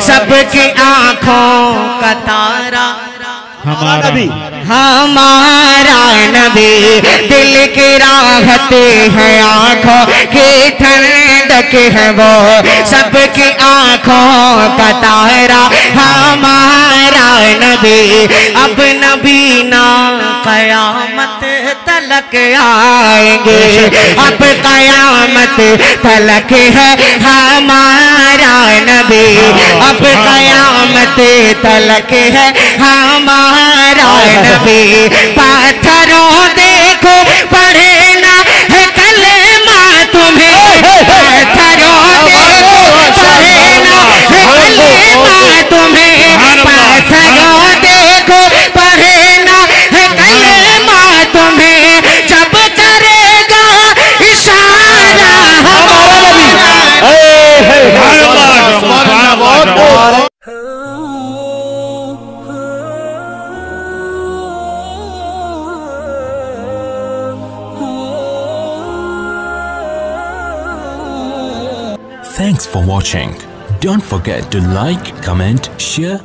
सबकी आंखों का तारा हमारा नबी, हमारा नबी, दिल की राहत है, आंखों की ठंडक है वो, सबकी आंखों का तारा हमारा नबी। अब नबी ना कयामत तलक आएंगे, अब कयामत तलक है हमारा नबी, अब कयामत तलक है हमारा नबी। पत्थरों देखो पढ़े ना है कलेमा तुम्हें, पत्थरों देखो पढ़े ना है कलेमा तुम्हें, पत्थरों देखो पढ़े ना है कलेमा तुम्हें, जब करेगा इशारा हमारा। Thanks for watching. Don't forget to like, comment, share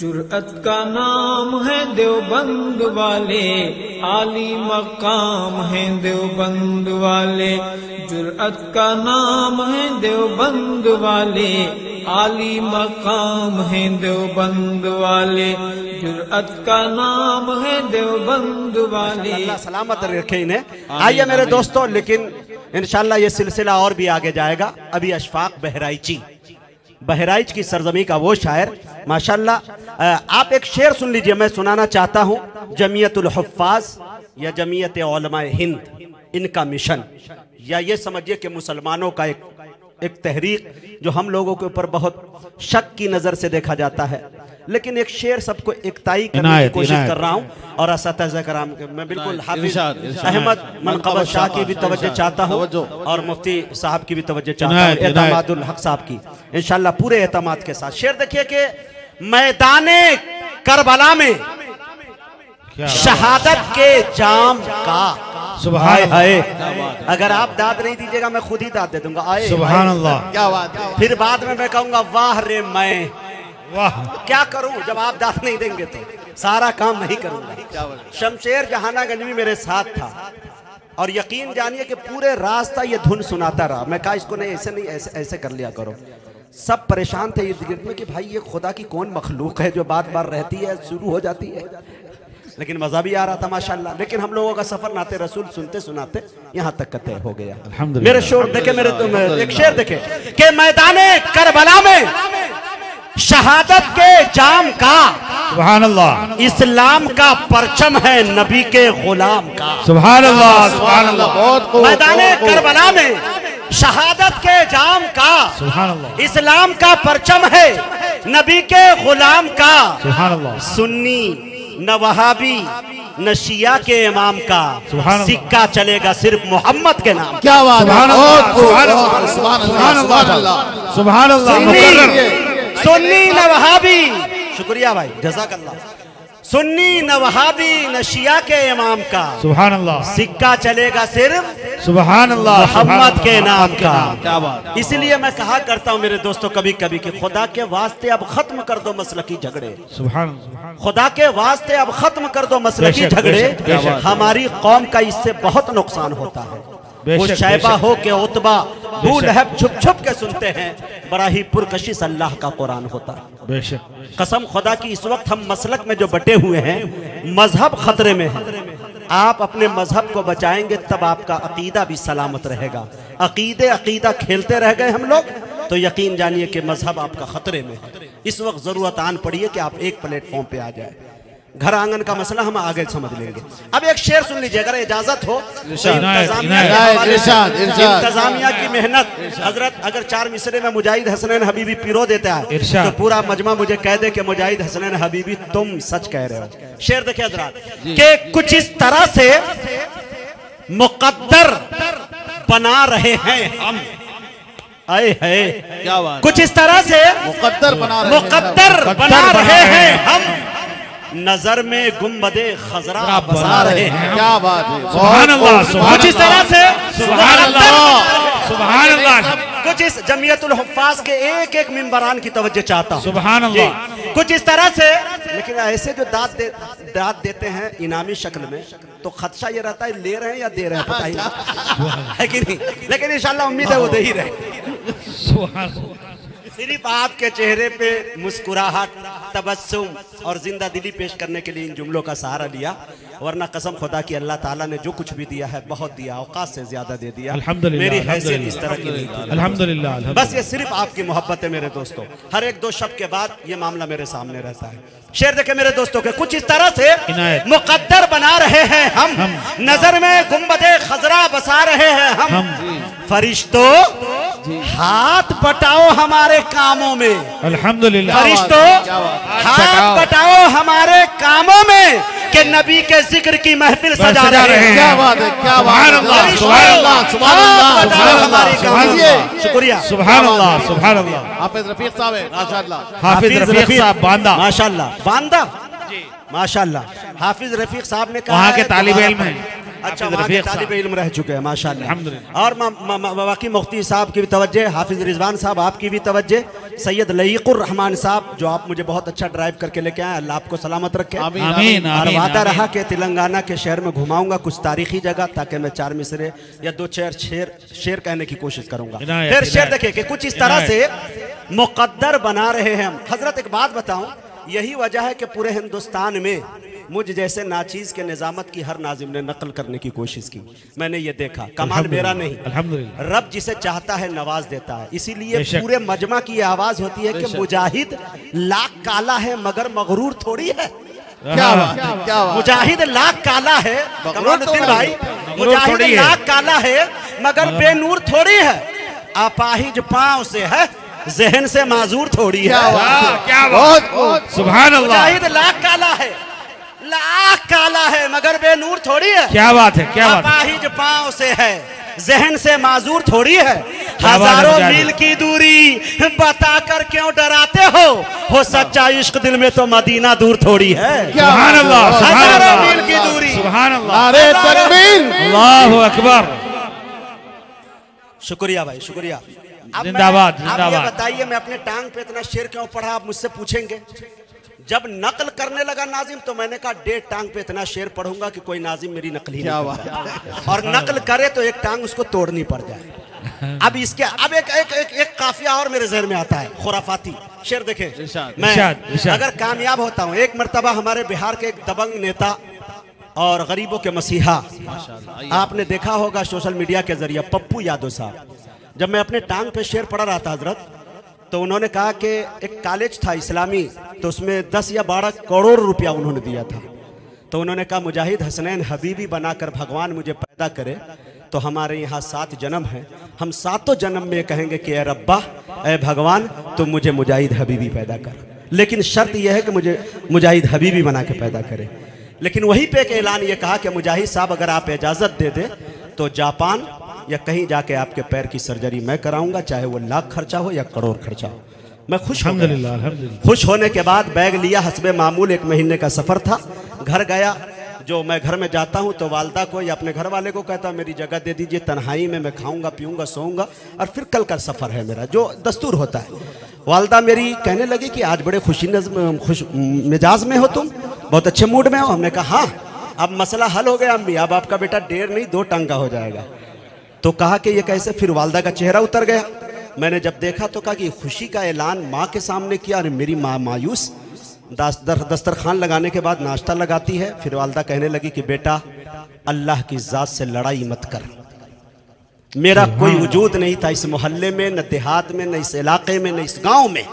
जुर्अत का नाम है देवबंद वाले, आली मकाम है देवबंद वाले। जुर्अत का नाम है देवबंद वाले, आली मकाम है देवबंद वाले। जुर्अत का नाम है देवबंद वाले। अल्लाह सलामत रखे इन्हें। आइए मेरे दोस्तों, लेकिन इंशाल्लाह ये सिलसिला और भी आगे जाएगा। अभी अशफाक बहराइच की सरजमी का वो शायर, माशाल्लाह। आप एक शेर सुन लीजिए, मैं सुनाना चाहता हूँ। जमीयतुल हुफ्फाज या जमीयत उलमाए हिंद, इनका मिशन, या ये समझिए कि मुसलमानों का एक तहरीक जो हम लोगों के ऊपर बहुत शक की नज़र से देखा जाता है, लेकिन एक शेर सबको एकताई करने की कोशिश कर रहा हूँ। और असतिज़ा कराम के मैं बिल्कुल हाफिज अहमद मनक़बत शाह की भी तवज्जो चाहता हूँ और मुफ्ती साहब की भी तवज्जो चाहता हूँ, एतमादुल हक साहब की, इंशाल्लाह पूरे एतमाद के साथ। शेर देखिए कि मैदाने करबला में शहादत के जाम का, सुभान अल्लाह। अगर आप दाद नहीं दीजिएगा मैं खुद ही दाद दे दूंगा। आए सुभान अल्लाह, क्या बात है। फिर बाद में मैं कहूंगा वाह रे मैं, वाह क्या करूं जब आप दाद नहीं देंगे तो सारा काम नहीं करूंगा। शमशेर जहानागंज में मेरे साथ था और यकीन जानिए कि पूरे रास्ता ये धुन सुनाता रहा। मैं कहा इसको नहीं, ऐसे नहीं, ऐसे कर लिया करो। सब परेशान थे इर्द गिर्द में कि भाई ये खुदा की कौन मखलूक है जो बात बार रहती है, शुरू हो जाती है। लेकिन मजा भी आ रहा था माशाल्लाह। लेकिन हम लोगों का सफर नाते रसूल सुनते सुनाते यहाँ तक तय हो गया। मेरे शोर देखे, मेरे तुम एक शेर देखे कि मैदाने करबला में शहादत के जाम का, सुभान अल्लाह, इस्लाम का परचम है नबी के गुलाम का, सुभान अल्लाह, सुभान अल्लाह। मैदाने करबला में शहादत के जाम का, सुभान अल्लाह, इस्लाम का परचम है नबी के गुलाम का, सुभान अल्लाह। सुन्नी न वहाबी न शिया के इमाम का, सिक्का चलेगा सिर्फ मोहम्मद के नाम। क्या बात, सुभान अल्लाह। सुन्नी न वहाबी, शुक्रिया भाई, जज़ाकल्लाह। सुन्नी न वहाबी न शिया के इमाम का, सुभान अल्लाह, सिक्का चलेगा सिर्फ सुभान अल्लाह मोहम्मद के नाम का। क्या बात। इसलिए मैं कहा करता हूँ मेरे दोस्तों कभी कभी कि खुदा के वास्ते अब खत्म कर दो मसलकी झगड़े, सुभान, खुदा के वास्ते अब खत्म कर दो मसलकी झगड़े। हमारी कौम का इससे बहुत नुकसान होता है। वो शैबा हो के उतबा अबू लहब छुप छुप के सुनते हैं, बड़ा ही पुरकशिश अल्लाह का कुरान होता है। कसम खुदा की इस वक्त हम मसलक में जो बटे हुए हैं, मजहब खतरे में है। आप अपने मजहब को बचाएंगे तब आपका अकीदा भी सलामत रहेगा। अकीदा खेलते रह गए हम लोग तो यकीन जानिए कि मजहब आपका खतरे में है। इस वक्त जरूरत आन पड़ी है कि आप एक प्लेटफॉर्म पे आ जाए। घर आंगन का मसला हम आगे समझ लेंगे। अब एक शेर सुन लीजिए अगर इजाजत हो। इंतजामिया की मेहनत, हजरत अगर 4 मिसरे में मुजाहिद हसनैन हबीबी पिरो देता है तो पूरा मजमा मुझे कह दे कि मुजाहिद हसनैन हबीबी तुम सच कह रहे हो। शेर देखिए हजरत कि कुछ इस तरह से मुकद्दर बना रहे हैं हम, आए है क्या बात, कुछ इस तरह से मुकद्दर बना रहे हैं हम, नजर में गुंबदे खजरा बसा रहे हैं। क्या बात है, सुभान अल्लाह, सुभान कुछ इस तरह से सुभान अल्लाह, सुभान अल्लाह। कुछ इस जमीयतुल हुफ्फाज के एक एक मिंबरान की तवज्जो चाहता हूँ। सुभान अल्लाह। कुछ इस तरह से, लेकिन ऐसे जो दाद देते हैं इनामी शक्ल में, तो खदशा ये रहता है ले रहे हैं या दे रहे हैं पता ही नहीं है कि नहीं, लेकिन इंशाल्लाह उम्मीद है वो दे ही रहे। सिर्फ आपके चेहरे पे मुस्कुराहट, तबस्सुम और जिंदा दिली पेश करने के लिए इन जुमलों का सहारा लिया, वरना कसम खुदा की अल्लाह ताला ने जो कुछ भी दिया है बहुत दिया, औकात से ज्यादा दे दिया। अल्हम्दुलिल्लाह, मेरी हैसियत इस तरह की नहीं थी। अल्हम्दुलिल्लाह। बस ये सिर्फ आपकी मोहब्बत है मेरे दोस्तों। हर एक दो शब्द के बाद ये मामला मेरे सामने रहता है। शेर देखे मेरे दोस्तों के, कुछ इस तरह से मुकद्दर बना रहे हैं हम, नजर में गुंबदे खजरा बसा रहे हैं हम। फरिश्तों हाथ बटाओ हमारे कामों में, अल्हम्दुलिल्लाह। फरिश्तों हाथ बटाओ हमारे कामों में, कि नबी के जिक्र की महफिल सजा रहे हैं। क्या बात है, क्या बात है, सुभान अल्लाह, सुभान अल्लाह, सुभान अल्लाह। शुक्रिया, सुभान अल्लाह, सुभान अल्लाह। हाफिज रफीक साहब है, माशाअल्लाह। हाफिज रफीक साहब बांदा, माशाअल्लाह, बांदा माशाअल्लाह। हाफिज रफीक साहब ने कहा वहाँ के तालिब इल्म हैं। अच्छा, वहाँ के तालिब इल्म रह चुके हैं माशाअल्लाह। और बाकी मुफ्ती साहब की भी तवज्जो, हाफिज रिजवान साहब आपकी भी तवज्जो, सैयद लईकुर रहमान साहब जो आप मुझे बहुत अच्छा ड्राइव करके लेके आए, अल्लाह आपको सलामत रखे। आमीन। और वादा रहा कि तेलंगाना के शहर में घुमाऊंगा कुछ तारीखी जगह, ताकि मैं 4 मिसरे या 2 शेर कहने की कोशिश करूंगा। फिर शेर देखिए कि कुछ इस तरह से मुकद्दर बना रहे हैं हम। हजरत एक बात बताऊं, यही वजह है कि पूरे हिंदुस्तान में मुझ जैसे नाचीज के निजामत की हर नाजिम ने नकल करने की कोशिश की। मैंने ये देखा, कमाल मेरा नहीं, अल्हम्दुलिल्लाह। रब जिसे चाहता है नवाज देता है। इसीलिए पूरे मजमा की ये आवाज होती है कि मुजाहिद लाख काला है मगर मगरूर थोड़ी है। क्या बात है, क्या बात। मुजाहिद लाख काला है, कमालुद्दीन भाई, मुजाहिद लाख काला है मगर बेनूर थोड़ी है। अपाहिज पांव से है, जहन से माजूर थोड़ी है। क्या बात, सुभान अल्लाह। मुजाहिद लाख काला है, लाख काला है मगर बेनूर थोड़ी है। क्या बात है, क्या बात है। अपाहिज पांव से है, जहन से माजूर थोड़ी है। हजारों मील की दूरी बताकर क्यों डराते हो सच्चा इश्क दिल में तो मदीना दूर थोड़ी है। सुभान अल्लाह, हजारों मील की दूरी, सुभान अल्लाह, नारे तकबीर, अल्लाहु अकबर। शुक्रिया भाई, शुक्रिया। जिंदाबाद, आप जिंदाबाद। ये बताइए, मैं अपने टांग पे इतना शेर क्यों पढ़ा, आप मुझसे पूछेंगे। जब नकल करने लगा नाजिम तो मैंने कहा 1.5 टांग पे इतना शेर पढ़ूंगा कि कोई नाजिम मेरी नकल ही नहीं करे, और नकल करे तो एक टांग उसको तोड़नी पड़ जाए। अब इसके अब एक काफिया और मेरे जहन में आता है, खुराफाती शेर। देखे, मैं अगर कामयाब होता हूँ, एक मर्तबा हमारे बिहार के एक दबंग नेता और गरीबों के मसीहा, आपने देखा होगा सोशल मीडिया के जरिए, पप्पू यादव साहब, जब मैं अपने टांग पे शेर पढ़ रहा था हजरत, तो उन्होंने कहा कि एक कॉलेज था इस्लामी, तो उसमें 10 या 12 करोड़ रुपया उन्होंने दिया था। तो उन्होंने कहा मुजाहिद हसनैन हबीबी बनाकर भगवान मुझे पैदा करे तो हमारे यहाँ 7 जन्म हैं, हम 7 जन्म में कहेंगे कि ए रब्बा, ए भगवान, तुम मुझे मुजाहिद हबीबी पैदा कर, लेकिन शर्त यह है कि मुझे मुजाहिद हबीबी बना के पैदा करे। लेकिन वहीं पे एक ऐलान ये कहा कि मुजाहिद साहब अगर आप इजाज़त दे दे तो जापान या कहीं जाके आपके पैर की सर्जरी मैं कराऊंगा, चाहे वो लाख खर्चा हो या करोड़ खर्चा हो। मैं खुश हो गया। खुश होने के बाद बैग लिया, हस्बे मामूल 1 महीने का सफ़र था, घर गया। जो मैं घर में जाता हूँ तो वालदा को या अपने घर वाले को कहता मेरी जगह दे दीजिए, तन्हाई में मैं खाऊंगा पीऊंगा सोऊंगा, और फिर कल का सफ़र है मेरा, जो दस्तूर होता है। वालदा मेरी कहने लगी कि आज बड़े खुश मिजाज में हो तुम, बहुत अच्छे मूड में हो। हमने कहा हाँ, अब मसला हल हो गया अम्मी, अब आपका बेटा 1.5 नहीं 2 टांग का हो जाएगा। तो कहा कि ये कैसे, फिर वालदा का चेहरा उतर गया। मैंने जब देखा तो कहा कि खुशी का ऐलान माँ के सामने किया, और मेरी माँ मायूस। दस्तरखान लगाने के बाद नाश्ता लगाती है, फिर वालदा कहने लगी कि बेटा अल्लाह की ज़ात से लड़ाई मत कर, मेरा कोई वजूद नहीं था इस मोहल्ले में, न देहात में, न इस इलाके में, न इस गांव में,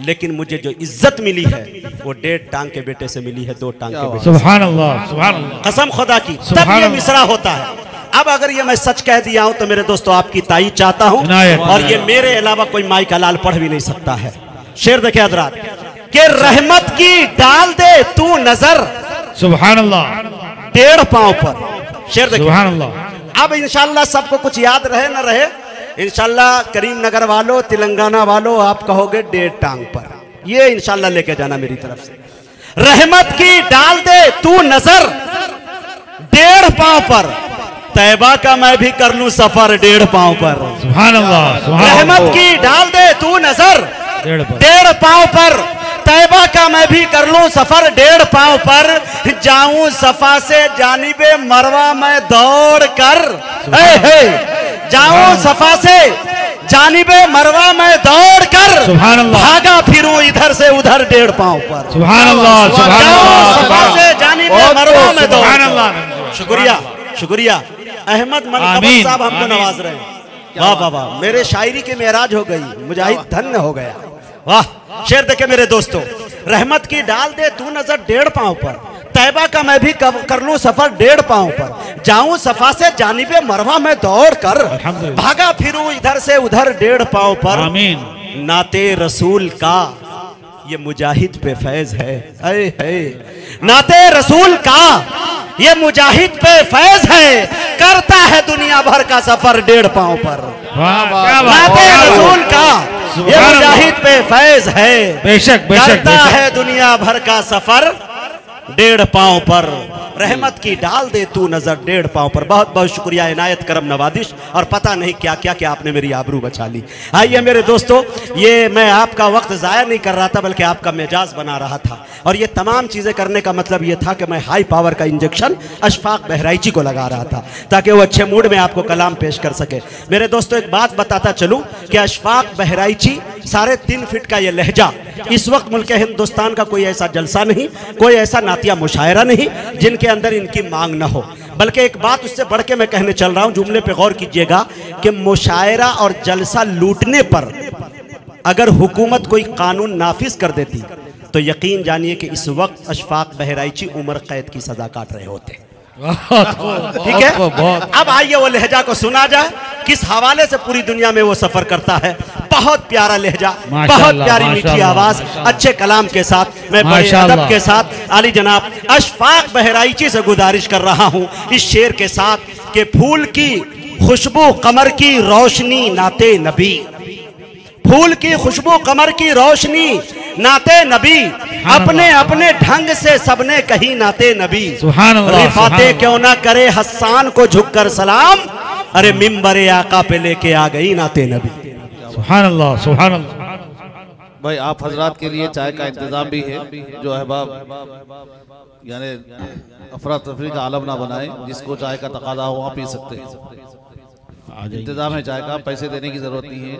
लेकिन मुझे जो इज्जत मिली है वो 1.5 टांग के बेटे से मिली है, 2 टांग के बेटे। सुभान अल्लाह, सुभान अल्लाह, कसम खुदा की, तब ये मिसरा होता है। अब अगर ये मैं सच कह दिया हूं तो मेरे दोस्तों आपकी ताईद चाहता हूं, और ये मेरे अलावा कोई माई का लाल पढ़ भी नहीं सकता है। शेर देखे हजरात, के रहमत की डाल दे तू नजर, सुभान अल्लाह, 1.5 पांव पर। शेर देखे, सुभान अल्लाह। अब इंशाल्लाह सबको कुछ याद रहे न रहे, इंशाल्लाह करीम नगर वालों, तेलंगाना वालों, आप कहोगे 1.5 टांग पर, ये इंशाल्लाह लेके जाना मेरी तरफ से। रहमत की डाल दे तू नजर 1.5 पांव पर, तैबा का मैं भी कर लूं सफर 1.5 पांव पर। सुभान अल्लाह, सुभान अल्लाह। रहमत की डाल दे तू नजर 1.5 पांव पर, तैबा का मैं भी कर लूं सफर 1.5 पांव पर। जाऊं सफा से जानिबे मरवा मैं दौड़ कर, जाऊं सफा से जानिबे मरवा मैं दौड़ कर, सुभान अल्लाह। भागा फिरूं इधर से उधर 1.5 पांव पर। सुभान अल्लाह, सुभान अल्लाह। सफा से जानिबे मरवा मैं दौड़ सुभान कर। अल्लाह। शुक्रिया, शुक्रिया। अहमद मनकबत साहब हमको नवाज रहे हैं। वाह वाह वाह, मेरे शायरी के मेराज हो गई, मुजाहिद धन्य हो गया। वाह, शेर देखे मेरे दोस्तों, रहमत की डाल दे तू नजर 1.5 पांव पर, तैबा का मैं भी कर लूं सफर 1.5 पांव पर। जाऊं सफा से जानिबे मरवा में दौड़ कर, भागा फिरूं इधर से उधर 1.5 पांव पर। आमीन। नाते रसूल का ये मुजाहिद पे फैज है, नाते रसूल का ये मुजाहिद पे फैज है, करता है दुनिया भर का सफर 1.5 पांव पर। नाते रसूल का ये मुजाहिद पे फैज है, बेशक बेशक करता है दुनिया भर का सफर 1.5 पांव पर। रहमत की डाल दे तू नजर 1.5 पांव पर। बहुत बहुत शुक्रिया, इनायत करम नवादिश, और पता नहीं क्या क्या क्या आपने मेरी आबरू बचा ली। आइए मेरे दोस्तों, ये मैं आपका वक्त ज़ाया नहीं कर रहा था, बल्कि आपका मिजाज बना रहा था। और ये तमाम चीज़ें करने का मतलब ये था कि मैं हाई पावर का इंजेक्शन अशफाक बहराइची को लगा रहा था, ताकि वो अच्छे मूड में आपको कलाम पेश कर सके। मेरे दोस्तों, एक बात बताता चलूँ कि अशफाक बहराइची 3.5 फीट का ये लहजा, इस वक्त मुल्क हिंदुस्तान का कोई ऐसा जलसा नहीं, कोई ऐसा नातिया मुशायरा नहीं जिनके अंदर इनकी मांग ना हो। बल्कि एक बात उससे बढ़ के मैं कहने चल रहा हूं, जुमले पे गौर कीजिएगा कि मुशायरा और जलसा लूटने पर अगर हुकूमत कोई कानून नाफिज कर देती तो यकीन जानिए कि इस वक्त अशफाक बहराइची उम्र कैद की सजा काट रहे होते। ठीक है, अब आइए वो लहजा को सुना जाए, किस हवाले से पूरी दुनिया में वो सफर करता है। बहुत प्यारा लहजा, बहुत प्यारी मीठी आवाज, अच्छे कलाम के साथ, मैं बड़े अदब के साथ आली जनाब अशफाक बहराइची से गुजारिश कर रहा हूं इस शेर के साथ कि फूल की खुशबू कमर की रोशनी नाते नबी, फूल की खुशबू कमर की रोशनी नाते नबी, अपने अपने ढंग से सबने कही नाते नबी। रिफाते क्यों ना करे हस्सान को झुककर सलाम, अरे मिंबरे आका पे लेके आ गई नाते नबी। सुभान अल्लाह, सुभान अल्लाह। भाई आप हजरात के लिए चाय का इंतजाम भी है, जो अहबाब यानी अफरा तफरी का आलम ना बनाए, जिसको चाय का तकादा हो वहाँ पी सकते हैं। इंतजाम है चाय का, पैसे देने की जरूरत नहीं है,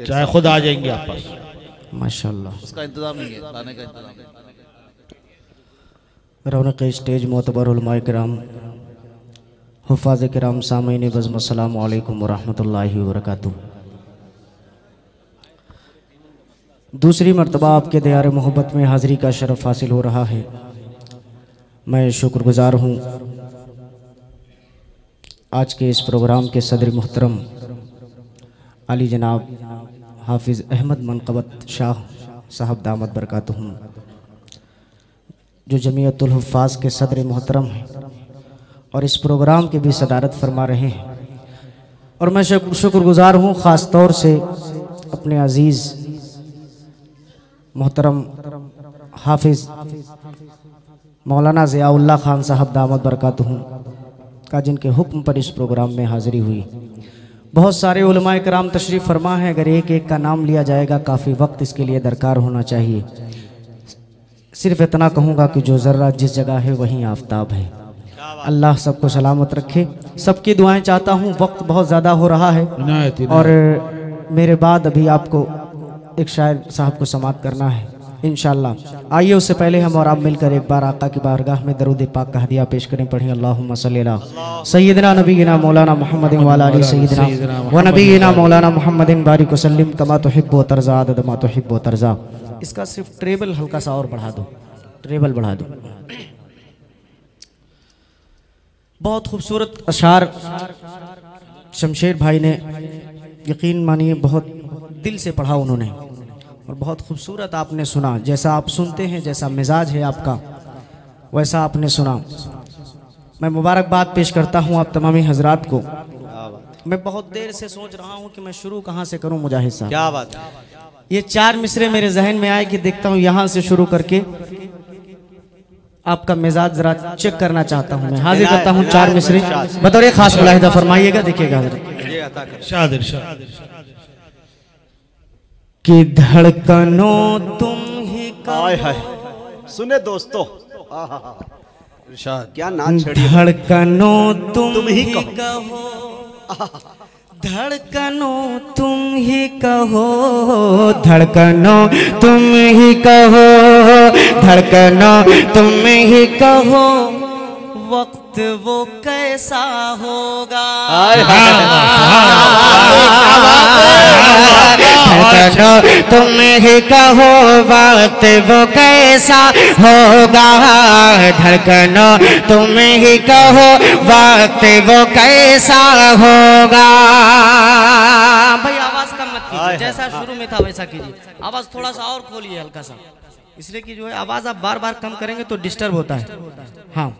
चाय खुद आ जाएंगे आप पास। माशाल्लाह, उसका इंतजाम नहीं है, लाने का इंतजाम है। रौनक स्टेज मोतबर उलमाए किराम, हुफ़ाज़ किराम, सामीन बज़्म, अस्सलामु अलैकुम वरहमतुल्लाहि वबरकातुहू। दूसरी मर्तबा आपके दयार मोहब्बत में हाज़िरी का शरफ़ हासिल हो रहा है। मैं शुक्रगुज़ार हूँ आज के इस प्रोग्राम के सदर मुहतरम अली जनाब हाफिज़ अहमद मनकबत शाह साहब दामत बरकातुहुम, जो जमीयतुल हुफ़ाज़ के सदर मोहतरम हैं और इस प्रोग्राम की भी सदारत फरमा रहे हैं। और मैं शुक्रगुज़ार हूँ ख़ास तौर से अपने अज़ीज़ मोहतरम हाफिज़ मौलाना ज़ियाउल्लाह ख़ान साहब दामत बरकातुहुम का, जिनके हुक्म पर इस प्रोग्राम में हाज़िरी हुई। बहुत सारे उलमाए कराम तशरीफ़ फरमा है, अगर एक एक का नाम लिया जाएगा काफ़ी वक्त इसके लिए दरकार होना चाहिए। सिर्फ इतना कहूँगा कि जो ज़र्रा जिस जगह है वहीं आफताब है। अल्लाह सबको सलामत रखे, सबकी दुआएं चाहता हूँ। वक्त बहुत ज़्यादा हो रहा है और मेरे बाद अभी आपको एक शायर साहब को समाअत करना है इंशाअल्लाह। आइए उससे पहले हम और आप मिलकर एक बार आका की बारगाह में दरूद पाक का हदिया पेश करें। पढ़ें अल्लाहुम्मा सल्ली अला सय्यिदना नबीना मौलाना मुहम्मदिन व अला आलि सय्यिदना व नबीना मौलाना मुहम्मदिन बारिक वसल्लिम कमा तुहिब्बु तर्ज़ा अदद मा तुहिब्बु तर्ज़ा। इसका सिर्फ ट्रेबल हल्का सा और बढ़ा दो, ट्रेबल बढ़ा दो। बहुत खूबसूरत अशार शमशेर भाई ने, यकीन मानिए बहुत दिल से पढ़ा उन्होंने और बहुत खूबसूरत आपने सुना। जैसा आप सुनते हैं, जैसा मिजाज है आपका, वैसा आपने सुना। मैं मुबारकबाद पेश करता हूं आप तमामी हजरात को। मैं बहुत देर से सोच रहा हूं कि मैं शुरू कहां से करूं मुजाहिद साहब। क्या बात है। ये 4 मिसरे मेरे जहन में आए कि देखता हूं यहां से शुरू करके आपका मिजाज जरा चेक करना चाहता हूँ मैं। हाजिर करता हूँ 4 मिसरे बतौर एक खास मुलाहिदा फरमाइएगा। देखिएगा इरशाद इरशाद कि धड़कनों तुम ही हाय हाय सुने दोस्तों इरशाद क्या नाच छड़ी धड़कनों तुम ही ही कहो धड़कनों तुम ही कहो धड़कनों तुम ही कहो धड़कनों तुम ही कहो वक्त वो कैसा होगा धड़कनों तुम ही कहो वक्त वो कैसा होगा धड़कनों तुम ही कहो वक्त वो कैसा होगा। भाई आवाज कम मत कीजिए, जैसा शुरू में था वैसा कीजिए। आवाज थोड़ा सा और खोलिए हल्का सा, इसलिए कि जो है आवाज आप बार बार कम करेंगे तो डिस्टर्ब होता है। हाँ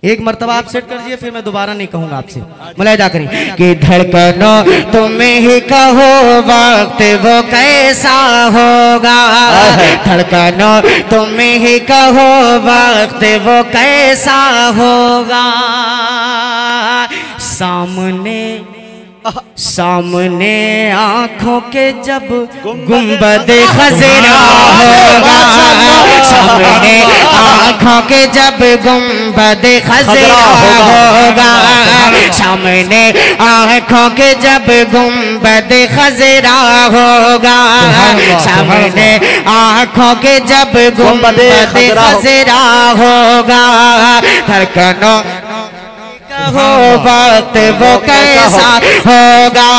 एक मर्तबा आप सेट कर दीजिए, फिर मैं दोबारा नहीं कहूंगा आपसे। मुलाहिदा करें कि धड़कनों तुम ही कहो वक्त वो कैसा होगा धड़कनों तुम ही कहो वक्त वो कैसा होगा। सामने सामने आंखों के जब गुंबद खजरा होगा सामने आंखों के जब गुंबद खजरा होगा सामने आंखों के जब गुंबद खजरा होगा सामने आंखों के जब गुंबद खजरा होगा धड़कनों हो वक्त वो कैसा होगा।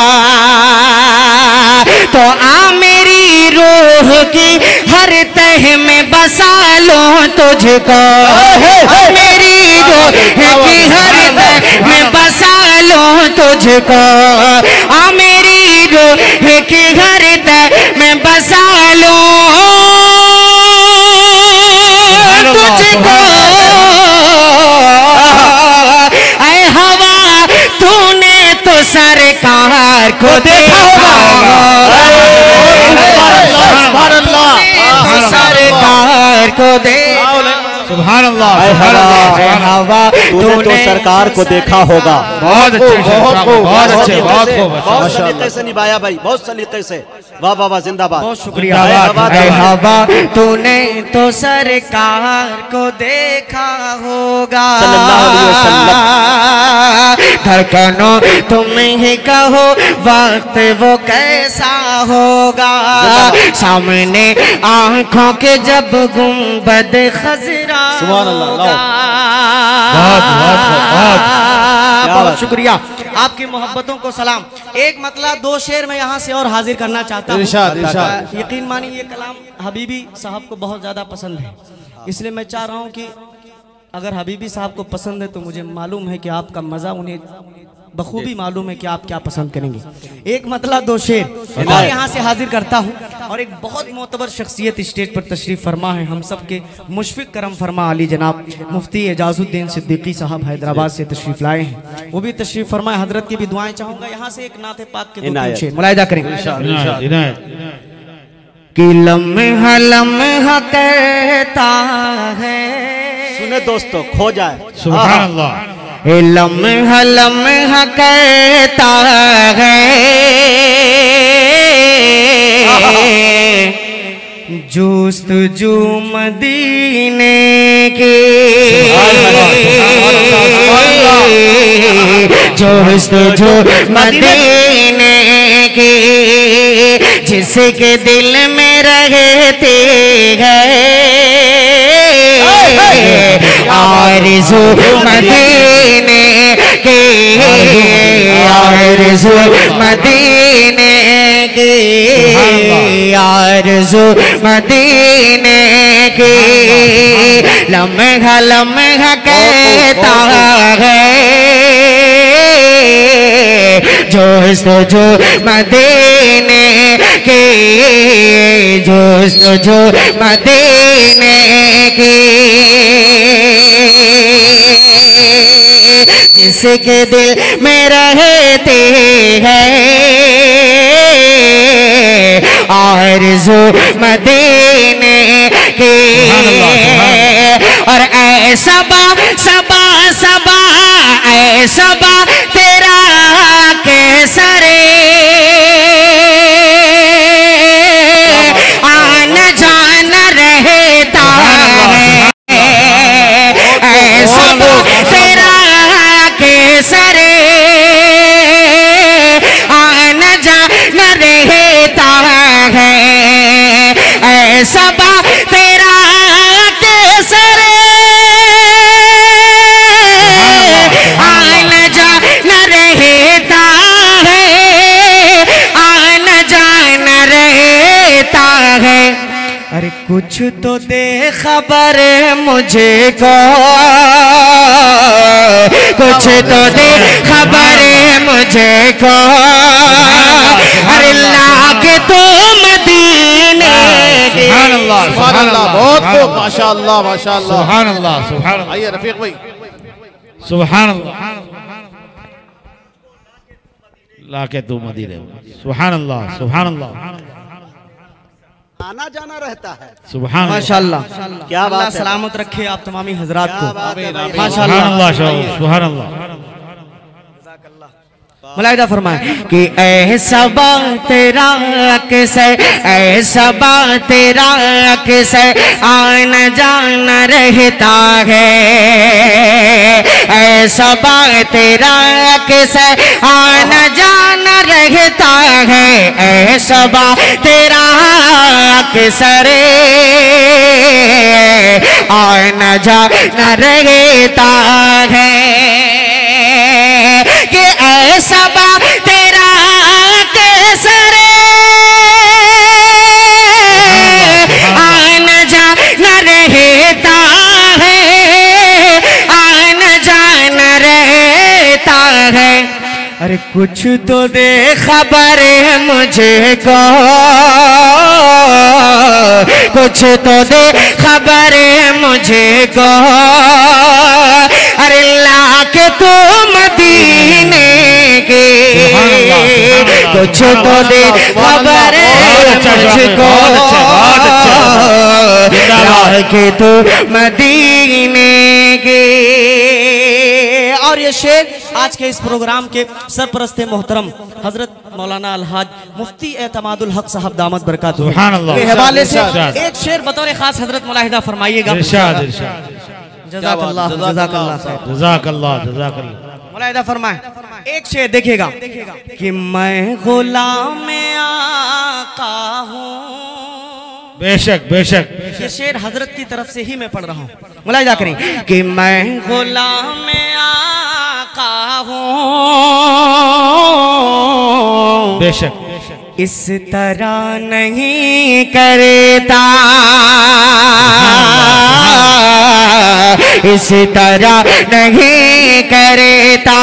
तो आ मेरी रूह की हर तह में बसा लूं तुझको मेरी रूह की हर तह में बसा लूं तुझको आ मेरी रूह की हर तह में बसा लूं तुझको सरकार को देखा सरकार को दे सुभान अल्लाह हवा तूने तो सरकार को देखा होगा। बहुत अच्छे बहुत अच्छे बहुत बहुत सलीके से निभाया भाई, बहुत सलीके से। वाह वाह वाह जिंदाबाद, बहुत शुक्रिया। हवा तूने तो सरकार को देखा होगा धड़कनों तुम ही कहो वक्त वो कैसा होगा सामने आंखों के जब गुंबद खजरा बहुत शुक्रिया। आपकी मोहब्बतों को सलाम। एक मतलब 2 शेर में यहाँ से और हाजिर करना चाहता हूँ। यकीन मानिए ये कलाम हबीबी साहब को बहुत ज़्यादा पसंद है, इसलिए मैं चाह रहा हूँ कि अगर हबीबी साहब को पसंद है तो मुझे मालूम है कि आपका मज़ा उन्हें बखूबी मालूम है कि आप क्या पसंद करेंगे। एक मतलब 2 शेर और यहाँ से हाजिर करता हूँ। और एक बहुत मोतबर शख्सियत स्टेज पर तशरीफ़ फरमा है, हम सब के मुशफ़िक़ करम फरमा अली जनाब मुफ्ती एजाजुद्दीन सिद्दीकी साहब हैदराबाद से तशरीफ़ लाए हैं, वो भी तशरीफ़ फरमाए। हजरत की भी दुआएं चाहूँगा। यहाँ से एक नाते पाक के 2-3 शेर मुलाहिदा करें कि लम्हा लम्हा कहता है। सुने दोस्तों खो जाए सुभान अल्लाह लम्हा लम्हा कहता है जुस्तजू मदीने की जुस्तजू मदीने की जिसके दिल में रहते हैं आरज़ू मदीने की आरज़ू मदीने की आरज़ू मदीने की लम्हा लम्हा कहता है जुस्तजू मदीने की जुस्तजू मदीने की जिसके दिल में रहते हैं आरज़ू मदीने की और सबा सबा सबा ऐ सबा तेरा केसरे आना जाना रहता है ऐ सबा तेरा केसरे आना जाना रहता है ऐ सबा तेरा केसरे आना जाना रहता है आना जाना रहता है। अरे कुछ तो दे खबर मुझे को कुछ तो दे खबर मुझे को अरे लागे तो मदीने के सुभान अल्लाह बहुत खूब माशाअल्लाह माशाअल्लाह सुभान अल्लाह सुभान अल्लाह। आइए रफीक भाई सुभान अल्लाह लाके तू मदीने सुभान अल्लाह सुभान अल्लाह। आना जाना रहता है सुभान माशाअल्लाह। क्या अल्लाह बात है। सलामत रखे आप तमामी हजरात को सुभान माशाअल्लाह। अल्लाह सुभान अल्लाह। मुलाहिदा फरमाए कि ऐसा बात तेरा किसे ऐसा बात तेरा किसे आना जाना रहता है ऐसा बात तेरा किसे आना जाना रहता है ऐसा बात तेरा किसरे आना जाना रहता है कि ऐसा बा तेरा केसरे आना जाना रहता है आना जाना रहता है। अरे कुछ तो दे खबर मुझे को कुछ तो दे खबर मुझे को अरे लाके तो मदीने के कुछ तो दे खबर मुझको लाके तो मदीने के। और ये शेर आज के इस प्रोग्राम के सरपरस्ते मोहतरम हजरत मौलाना अलहाज मुफ्ती एतमादुल हक साहब दामत बरकातुहू के हवाले से एक शेर बतौर खास हजरत मुलाहिदा फरमाइएगा। इरशाद इरशाद जज़ाकल्लाह जज़ाकल्लाह खैर। जज़ाकल्लाह जज़ाकल्लाह। मुलाहिदा फरमाए एक शेर देखिएगा कि मैं गुलाम आका हूँ। बेशक बेशक ये शेर हजरत की तरफ से ही मैं पढ़ रहा हूँ। मुलाहिदा करें कि मैं गुलाम आका हूँ बेशक इस तरह नहीं करता इस तरह नहीं करता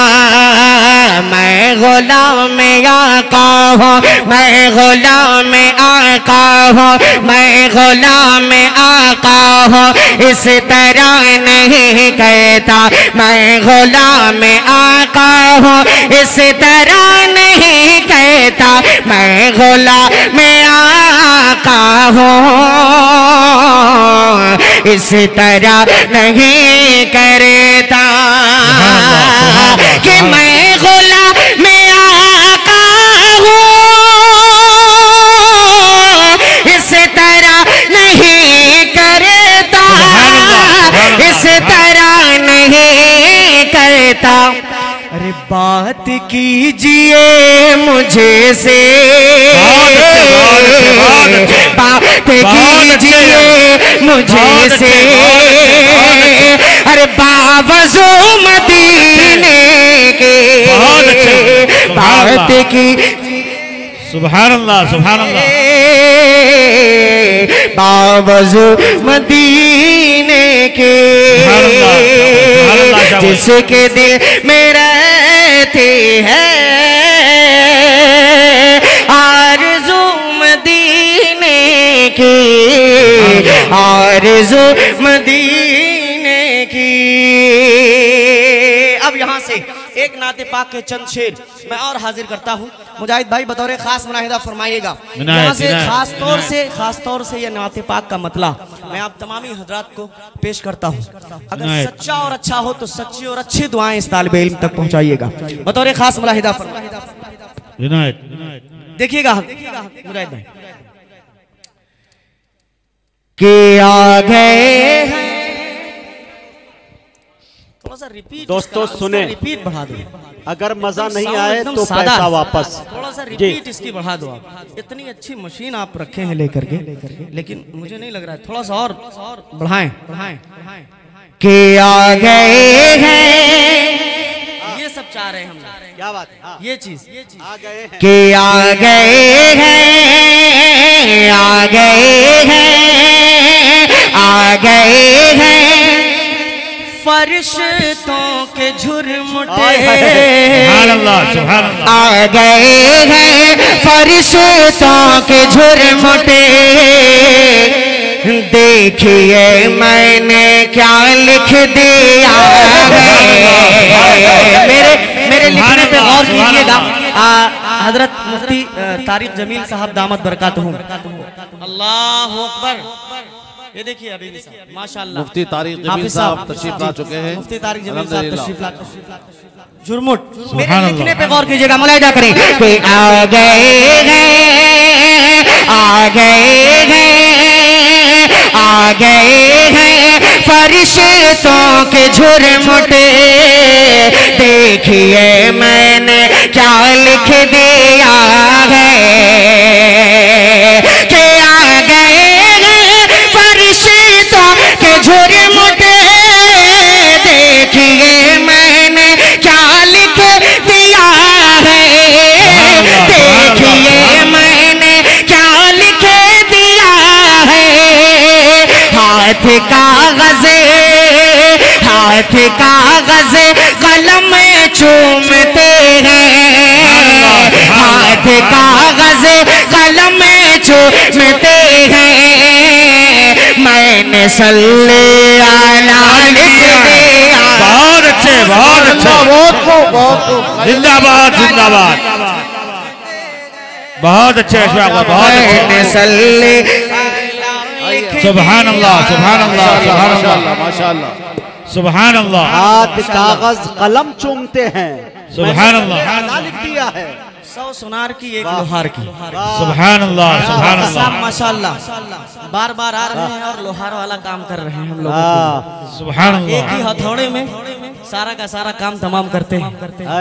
मैं गुलाम आका हूँ मैं गुलाम आका हूँ मैं गुलाम आका हूँ इस तरह नहीं कहता मैं गुलाम आका हूँ इस तरह नहीं कहता मैं गुलाम आका हूँ इस तरह नहीं करता कि मैं गुलाम आका हूँ इस तरह नहीं करता इस तरह नहीं करता। अरे बात कीजिए मुझे से बात कीजिए मुझे से अरे बावजू मदीने के बात की सुभान अल्लाह सुभान अल्लाह। बावजू मदीने के जिसके दिल में रहती है आरज़ू मदीने की आरज़ू मदीने की। अब यहाँ से एक नाते पाक के चंद शेर मैं और हाजिर करता हूँ। मुजाहिद भाई बतौर खास मुनाहिदा फरमाइएगा। यहाँ से खास तौर से ये नाते पाक का मतला मैं आप तमामी हजरात को पेश करता हूँ। अगर सच्चा और अच्छा हो तो सच्ची और अच्छी दुआएं इस तालिबे इल्म तक पहुंचाइएगा। बतौर खास मुलाहिदा देखिएगा मुराद भाई के आ गए हैं। थोड़ा सा रिपीट दोस्तों सुने, रिपीट बढ़ा दो। अगर मजा नहीं आए तो पैसा वापस। थोड़ा सा रिपीट इसकी बढ़ा दो आप। इतनी अच्छी मशीन आप रखे हैं लेकर के, लेकिन मुझे नहीं लग रहा है, थोड़ा सा और बढ़ाएं। के आ गए हैं, ये सब चाह रहे हैं हम। क्या बात है? ये चीज आ गए हैं के आ गए हैं, आ गए हैं, आ गए हैं फरिश्तों के झुरमुटे। सुभान अल्लाह, सुभान अल्लाह। आ गए हैं फरिश्तों के झुरमुटे। देखिए मैंने क्या लिख दिया है। मेरे लिखने पे गौर कीजिएगा। हजरत मुफ्ती तारिक जमील साहब दामत बरकातुहू। अल्लाह अकबर। ये देखिए अभी माशाअल्लाह मुफ्ती तारिक जमील साहब तशरीफ ला चुके हैं। मुफ्ती तारिक जमील साहब तशरीफ ला झुरमुट। मेरे लिखने पे गौर कीजिएगा, मुलाहिदा करें कि आ गए हैं, आ गए हैं, आ गए हैं फरिश्तों के झुरमुटे। देखिए मैंने क्या लिख दिया है कि आ गए हैं फरिश्तों के झुरमुटे। देखिए मैंने क्या लिख दिया है। देखिए मैंने क्या लिख दिया है। हाथ कागज़े, हाथ कागज़े कलम चूमते हैं। हाथ कागज़े कलम चूमते हैं। मैंने सल्ले अला लिख दिया। बहुत अच्छे, बहुत अच्छे। जिंदाबाद, जिंदाबाद। बहुत अच्छे, बहुत मैंने अच्छे। सल्ले सुभान अल्लाह, सुभान अल्लाह, सुभान अल्लाह, माशाअल्लाह। सुभान अल्लाह। हाथ कागज कलम चूमते हैं। सुभान अल्लाह। मैंने लिख दिया है 100 सुनार की, 1 लोहार की। सुभान अल्लाह, सुभान अल्लाह। माशाअल्लाह बार बार आ रहे हैं और लोहार वाला काम कर रहे हैं हम लोग। सुभान एक ही अल्लाह। हथौड़े में सारा का सारा काम तमाम करते हैं।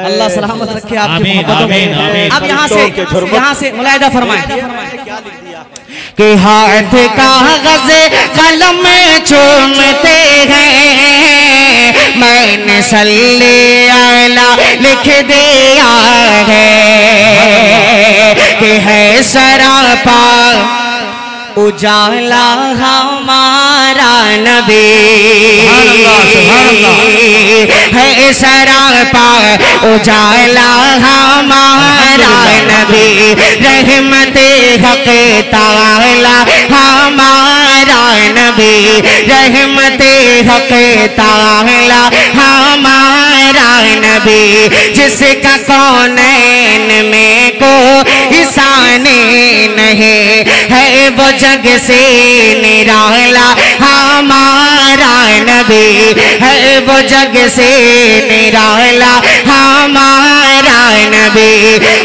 अल्लाह सलामत रखे आपकी आमीन, मोहब्बतों आमीन, में। आमीन। अब यहाँ से मुलाहिदा फरमाएं कि हाथ कागज़ कलम चूमते हैं। मैंने सल्ले अला लिख दिया है कि है सरापा उजाला हमारा नबी। है सरापा उजाला हमारा नबी। रहमते हक ताला हमारा नबी। रहमते हक ताला हमारा नबी। जिसका कौनैन में को ईसाने नहीं है वो जग से निराला हमारा नबी। है वो जग से निराला हमारा नबी।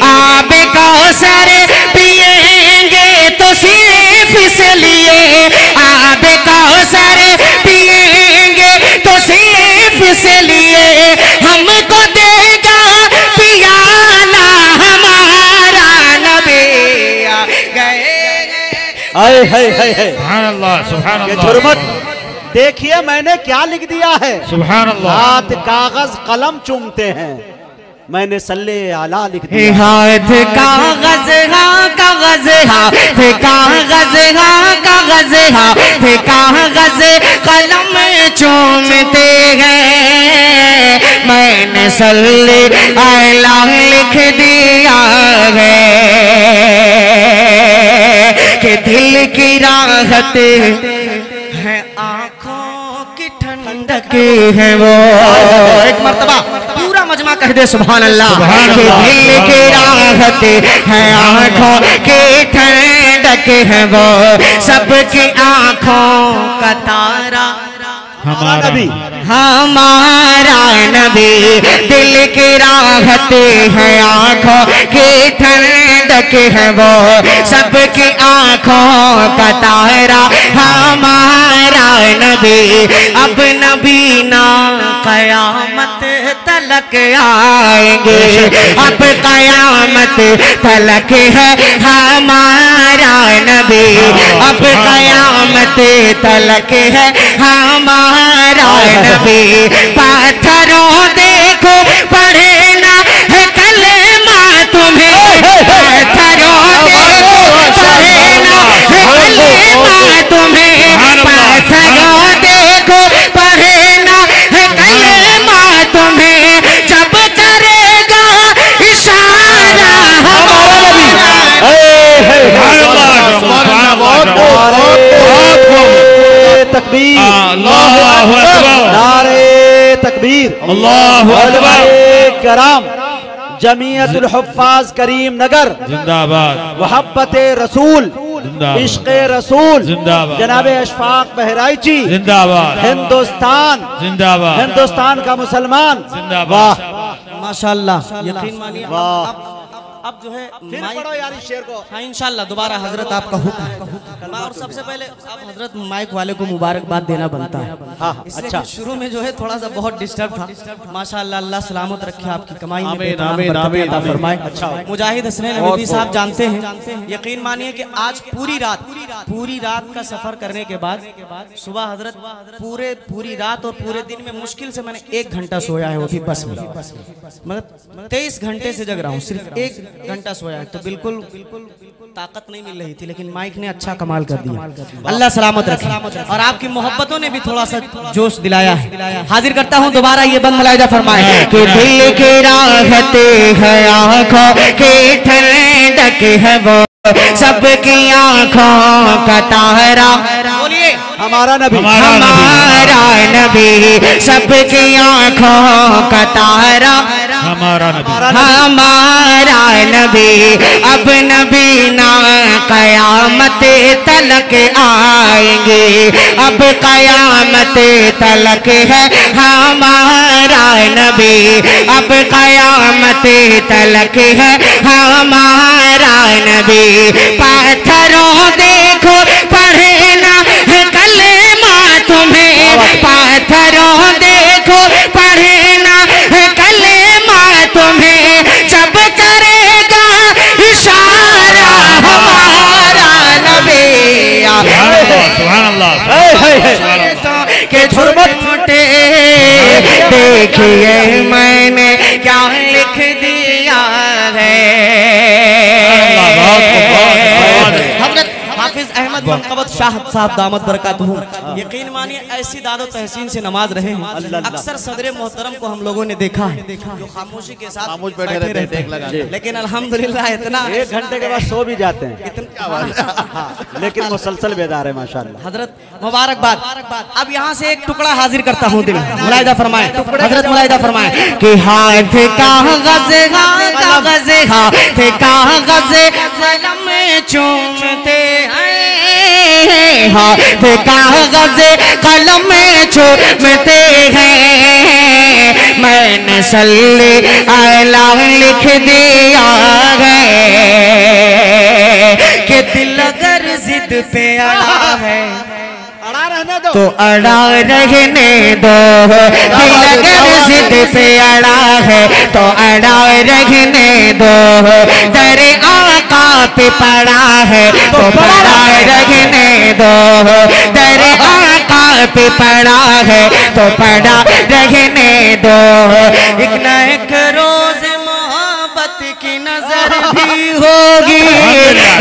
आब कौसर पिएंगे तो सिर्फ इसलिए। आब कौसर पिएंगे तो सिर्फ इसलिए। हमको देगा पियाला हमारा नबी। गए हाय हाय हाय। सुभान अल्लाह, सुभान ये अल्लाह। झुरमुट देखिए मैंने क्या लिख दिया है। सुभान अल्लाह। हाथ कागज कलम चूमते हैं। मैंने सल्ले आला लिख दिया। हाथ कागज हाँ कागज हाथ कागज हाँ कागज हाथ कागज कलम चूमते हैं। मैंने सल्ले आला लिख दिया है कि दिल की राहत है आँखों की ठंडक है वो। एक मर्तबा पूरा मजमा कह दे सुभान अल्लाह। कि दिल की राहत है आँखों की ठंडक ढके हैं वो सबकी आंखों का तारा हमारा नबी, हमारा नबी दिल की राहत है आंखों की ठंडक है वो सबकी आंखों का तारा हमारा नबी। अब नबी ना कयामत तलक आएंगे, अब कयामत तलक है हमारा नबी, अब कयामत तलक है हमारा नबी। पत्थरों देखो पढ़े ना है कलेमा तुम्हें, पत्थरों देखो पढ़े ना है कलेमा तुम्हें, पत्थरों देखो पढ़े ना है कलेमा तुम्हें, जब करेगा इशारा तकबीर, अल्लाहु अकबर, नारे तकबीर, अल्लाहु अकबर। कराम जमीयतुल हुफ्फाज करीम नगर जिंदाबाद, मोहब्बत रसूल, जिंदाबाद, इश्क़ रसूल, जिंदाबाद, जनाब अशफाक बहराइची जिंदाबाद, हिंदुस्तान, जिंदाबाद, हिंदुस्तान का मुसलमान, जिंदाबाद। माशाअल्लाह, यकीन मानिए वाह। अब जो है फिर पढ़ो यार इस शेर को। हाँ इंशाल्लाह दोबारा हजरत आपका हुक्म है। और सबसे पहले अब हजरत माइक वाले को मुबारकबाद देना बनता है। हाँ, इसलिए अच्छा। कि शुरू में जो है थोड़ा सा बहुत डिस्टर्ब था। माशाल्लाह, अल्लाह सलामत रखे, आपकी कमाई में आमीन, बेतमाम आमीन, बरकत आमीन, अता फरमाए। अच्छा। मुजाहिद हसनैन नबी साहब जानते हैं, यकीन मानिए कि आज पूरी रात का सफर करने के बाद सुबह हजरत पूरी रात और पूरे दिन में मुश्किल से मैंने 1 घंटा सोया है, वो भी बस में। मतलब 23 घंटे से जग रहा हूँ, सिर्फ 1 घंटा सोया है, तो बिल्कुल ताकत नहीं मिल रही थी, लेकिन माइक ने अच्छा कमाल कर दिया। अल्लाह सलामत रखे। और आपकी मोहब्बतों ने भी थोड़ा सा जोश दिलाया है। हाजिर करता हूँ दोबारा, ये बंद मुलाहिदा फरमाए कि दिल की राहत है आंखों की ठंडक है वो सबकी आंखों का तारा। बोलिए हमारा नबी, हमारा नबी सबकी आंखों का तारा, हमारा नबी, हमारा नबी। अब नबी ना कयामत तलक आएंगे, अब कयामत तलक है हमारा नबी, अब कयामत तलक है हमारा नबी। पत्थरों देखो पढ़े ना है कलेमा तुम्हें, पत्थरों देखो पढ़े ना है कलेमा तुम्हें, जब करेगा इशारा हमारा नबी। सुभान अल्लाह, के छोटे देखिए मैंने क्या लिख दिया है। हजरत हाफिज अहमद मनकबत शाह साहब दामत बरकातहू, यकीन मानिए ऐसी दादो तहसीन से नमाज रहे हैं। अक्सर सदर मोहतरम को हम लोगों ने देखा है जो खामोशी के साथ खामोश बैठे रहते हैं, लेकिन अल्हम्दुलिल्लाह इतना 1 घंटे के बाद सो भी जाते हैं, लेकिन मुसलसल बेदार है माशाअल्लाह। हजरत मुबारकबाद। अब यहाँ से एक टुकड़ा हाजिर करता हूँ, दिल मुलाहिदा फरमाए, हजरत मुलाहिदा फरमाए कि हाथ कागज़ कागज़ हाथ कागज़ कलम चूमते हैं, हाथ कागज़ कलम चूमते हैं, मैंने सल्ले अला लिख दिया है कि दिल अगर जिद पे अड़ा है तो अड़ा रहने दो, दिल अगर जिद पे अड़ा है तो अड़ा रहने दो, दर आका पे पड़ा है तो पड़ा रहने दो, दर आका पे पड़ा है तो पड़ा रहने दो। एक न एक रोज मोहब्बत की नजर भी होगी,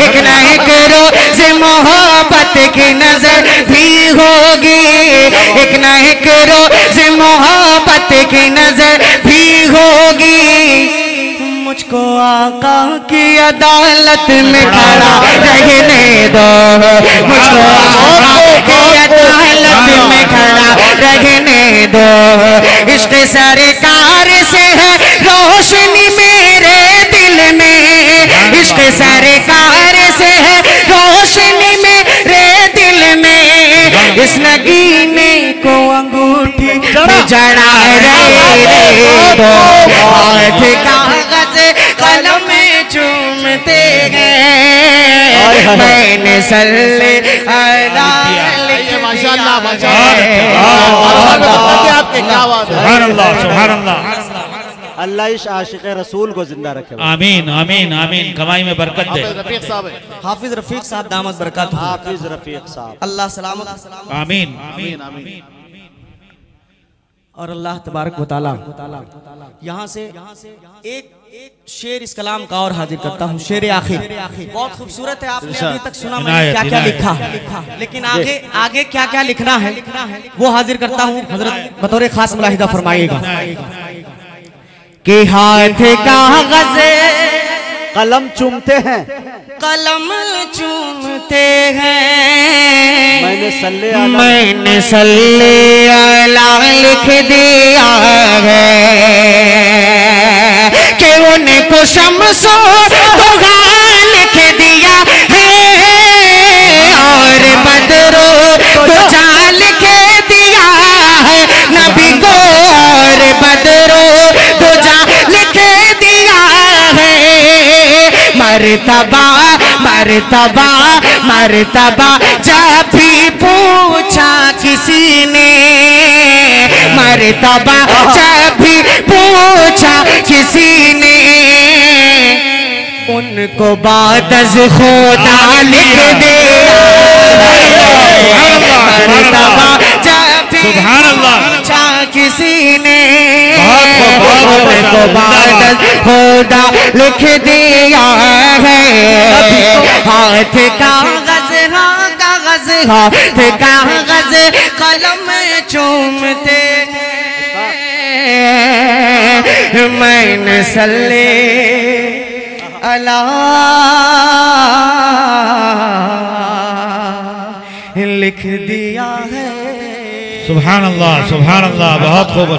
एक न एक रोज मोहब्बत की नजर भी होगी, एक न एक रोज मोहब्बत की नजर भी होगी। मुझको आका की अदालत में खड़ा रहने दो, मुझको आका की अदालत में खड़ा रहने दो। इश्क सरकार से है रोशनी मेरे दिल में, इश्क सरकार से है रोशनी इस नगीने को अंगूठी में जड़ा रे तो हाथ कागज कलम में चूमते हैं मैंने सल्ले अला माशाअल्लाह अल्लाह इस आशिक रसूल को जिंदा रखे। आमीन आमीन आमीन। कमाई में बरकत दे। हाफिज रफीक साहब दामद बरकत। हाफिज रफीक साहब अल्लाह सलामत। आमीन आमीन आमीन। और अल्लाह तबारक व तआला यहाँ से एक शेर इस कलाम का और हाजिर करता हूँ। शेर आखिर बहुत खूबसूरत है। आपने अभी तक सुना मैंने क्या क्या लिखा, लेकिन आगे क्या क्या लिखना है वो हाजिर करता हूँ। हजरत बतौर खास मुलाहिदा फरमाइएगा कि हाथ कागज कलम चूमते हैं कलम चूमते हैं मैंने सल्ले अला लिख दिया है कि उनको शम्सो दुहा लिख दिया है और बदरो दुजा लिख दिया है नबी को और बदरो दुजा लिख दिया है मर्तबा मर्तबा मर्तबा जब भी पूछा किसी ने मर्तबा जब भी पूछा किसी ने उनको बादज खुदा लिख दे मर्तबा जब भी पूछा किसी ने उनको बादज खुदा लिख दिया है हाथ कागज हाथ कागज कलम में चूमते मैंने सल्ले अला लिख दिया है। सुभान अल्लाह बहुत खूब।